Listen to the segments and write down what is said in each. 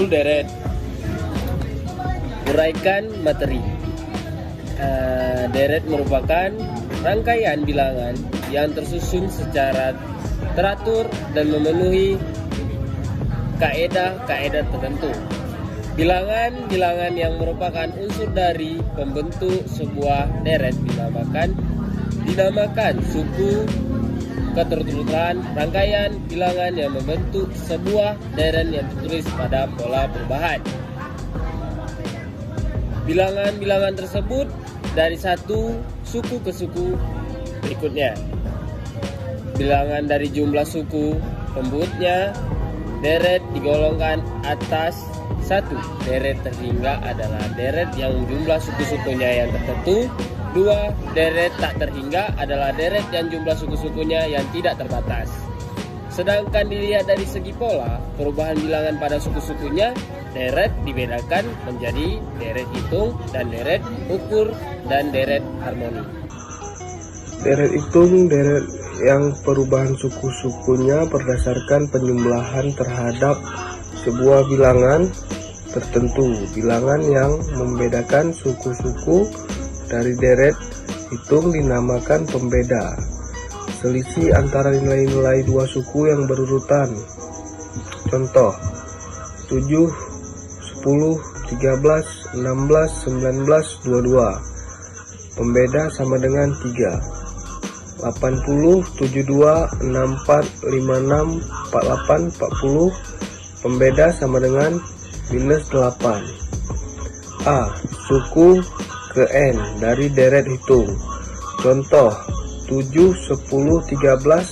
Full deret. Uraikan materi. Deret merupakan rangkaian bilangan yang tersusun secara teratur dan memenuhi kaedah-kaedah tertentu. Bilangan-bilangan yang merupakan unsur dari pembentuk sebuah deret dinamakan suku. Keteruturan rangkaian bilangan yang membentuk sebuah deret yang tertulis pada pola perubahan. Bilangan-bilangan tersebut dari satu suku ke suku berikutnya. Bilangan dari jumlah suku pembutnya, deret digolongkan atas satu. Deret terhingga adalah deret yang jumlah suku-sukunya yang tertentu. 2. Deret tak terhingga adalah deret yang jumlah suku-sukunya yang tidak terbatas. Sedangkan dilihat dari segi pola perubahan bilangan pada suku-sukunya, deret dibedakan menjadi deret hitung dan deret ukur dan deret harmoni. Deret hitung deret yang perubahan suku-sukunya berdasarkan penjumlahan terhadap sebuah bilangan tertentu. Bilangan yang membedakan suku-suku dari deret hitung dinamakan pembeda. Selisih antara nilai-nilai dua suku yang berurutan. Contoh 7, 10, 13, 16, 19, 22. Pembeda sama dengan 3. 80, 72, 64, 56, 48, 40. Pembeda sama dengan minus 8. A. Suku ke N dari deret hitung. Contoh 7, 10, 13,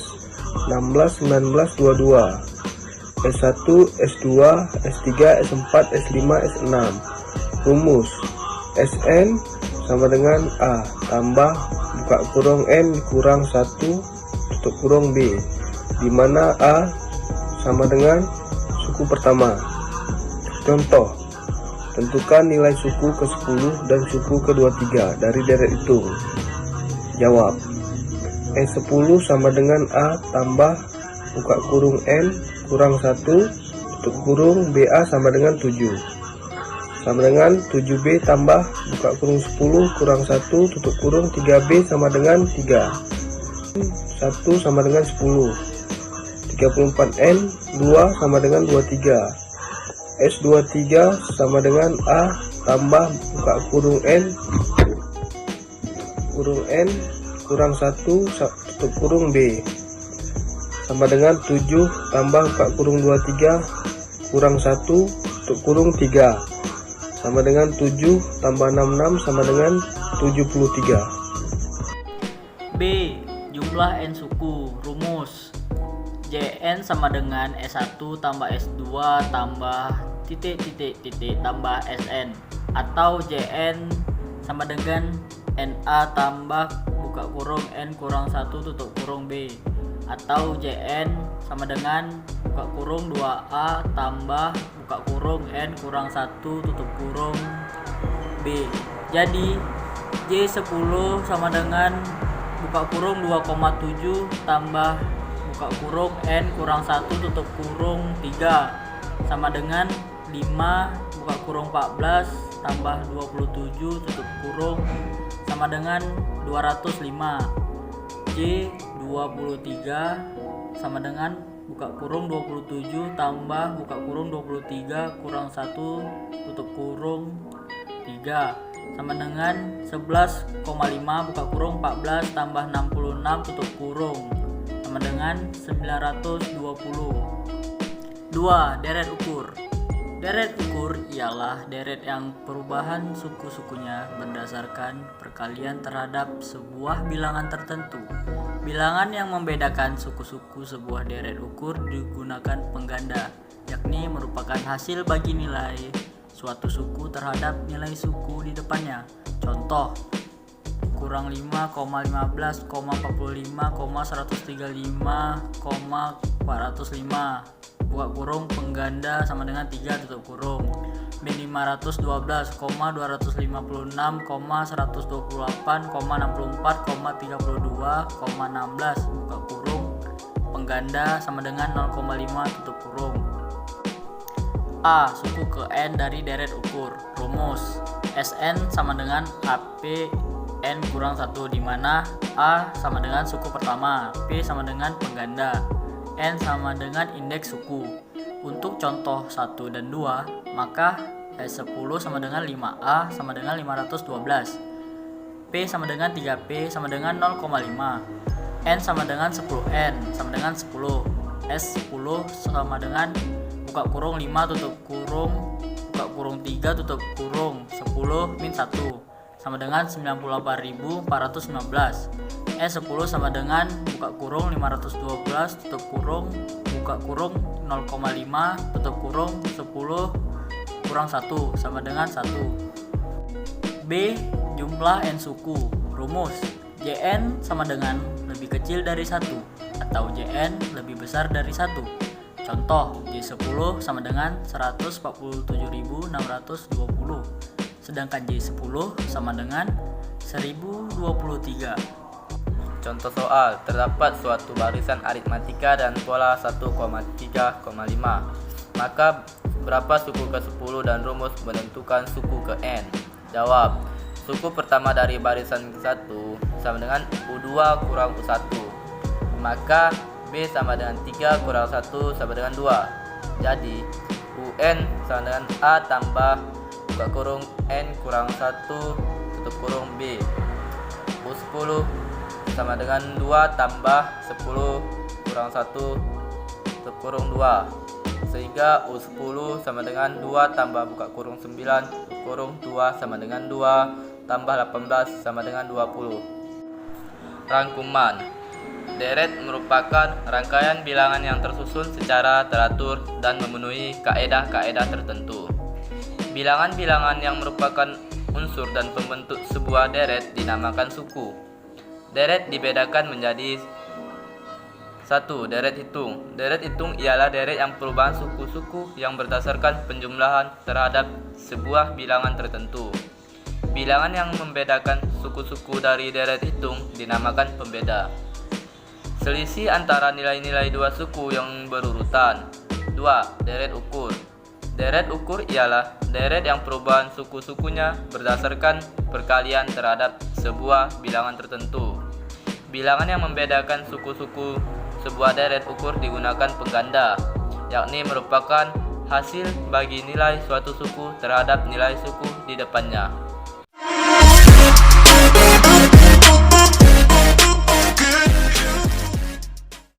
16, 19, 22. S1, S2, S3, S4, S5, S6. Rumus Sn sama dengan A tambah buka kurung N kurang 1 tutup kurung B, di mana A sama dengan suku pertama. Contoh, tentukan nilai suku ke-10 dan suku ke-23 dari deret hitung. Jawab, E10 sama dengan A tambah buka kurung N kurang 1 tutup kurung BA sama dengan 7. Sama dengan 7B tambah buka kurung 10 kurang 1 tutup kurung 3B sama dengan 3. 1 sama dengan 10. 34N 2 sama dengan 23. S23 sama dengan A tambah buka kurung N kurang 1 tutup kurung B sama dengan 7 tambah buka kurung 23 kurang 1 tutup kurung 3 sama dengan 7 tambah 66 sama dengan 73. B. Jumlah N suku. Rumus Jn sama dengan S1 tambah S2 tambah titik tambah Sn, atau Jn sama dengan Na tambah buka kurung N kurang 1 tutup kurung B, atau Jn sama dengan buka kurung 2A tambah buka kurung N kurang 1 tutup kurung B. Jadi J10 sama dengan buka kurung 2,7 tambah buka kurung N kurang 1 tutup kurung 3 sama dengan 5 buka kurung 14 tambah 27 tutup kurung sama dengan 205. J23 sama dengan buka kurung 27 tambah buka kurung 23 kurang 1 tutup kurung 3 sama dengan 11,5 buka kurung 14 tambah 66 tutup kurung sama dengan 920. 2. Deret ukur. Deret ukur ialah deret yang perubahan suku-sukunya berdasarkan perkalian terhadap sebuah bilangan tertentu. Bilangan yang membedakan suku-suku sebuah deret ukur digunakan pengganda, yakni merupakan hasil bagi nilai suatu suku terhadap nilai suku di depannya. Contoh, kurang 5,15, 45, 135, 405. Buka kurung pengganda sama dengan 3 tutup kurung. Min 512, 256, 128, 64, 32, 16. Buka kurung pengganda sama dengan 0,5 tutup kurung. A. Suku ke N dari deret ukur. Rumus Sn sama dengan AP N kurang 1, di mana A sama dengan suku pertama, P sama dengan pengganda, N sama dengan indeks suku. Untuk contoh 1 dan 2, maka S10 sama dengan 5A sama dengan 512, P sama dengan 3P sama dengan 0,5, N sama dengan 10N sama dengan 10, S10 sama dengan buka kurung 5 tutup kurung buka kurung 3 tutup kurung 10 min 1 sama dengan 98.415, S10 sama dengan buka kurung 512 tutup kurung buka kurung 0,5 tutup kurung 10 kurang 1 sama dengan 1. B. Jumlah N suku. Rumus Jn sama dengan lebih kecil dari 1 atau Jn lebih besar dari 1. Contoh, J10 sama dengan 147.620, sedangkan J10 sama dengan 1023. Contoh soal, terdapat suatu barisan aritmatika dan pola 1,3,5. Maka berapa suku ke-10 dan rumus menentukan suku ke N? Jawab, suku pertama dari barisan 1 sama dengan U2 kurang U1. Maka B sama dengan 3 kurang 1 sama dengan 2. Jadi UN sama dengan A tambah buka kurung N kurang 1 tutup kurung B. U10 sama dengan 2 tambah 10 kurang 1 tutup kurung 2. Sehingga U10 sama dengan 2 tambah buka kurung 9 tutup kurung 2 sama dengan 2 tambah 18 sama dengan 20. Rangkuman. Deret merupakan rangkaian bilangan yang tersusun secara teratur dan memenuhi kaedah-kaedah tertentu. Bilangan-bilangan yang merupakan unsur dan pembentuk sebuah deret dinamakan suku. Deret dibedakan menjadi 1. Deret hitung. Deret hitung ialah deret yang perubahan suku-suku yang berdasarkan penjumlahan terhadap sebuah bilangan tertentu. Bilangan yang membedakan suku-suku dari deret hitung dinamakan pembeda. Selisih antara nilai-nilai dua suku yang berurutan. 2. Deret ukur. Deret ukur ialah deret yang perubahan suku-sukunya berdasarkan perkalian terhadap sebuah bilangan tertentu. Bilangan yang membedakan suku-suku sebuah deret ukur digunakan pengganda, yakni merupakan hasil bagi nilai suatu suku terhadap nilai suku di depannya.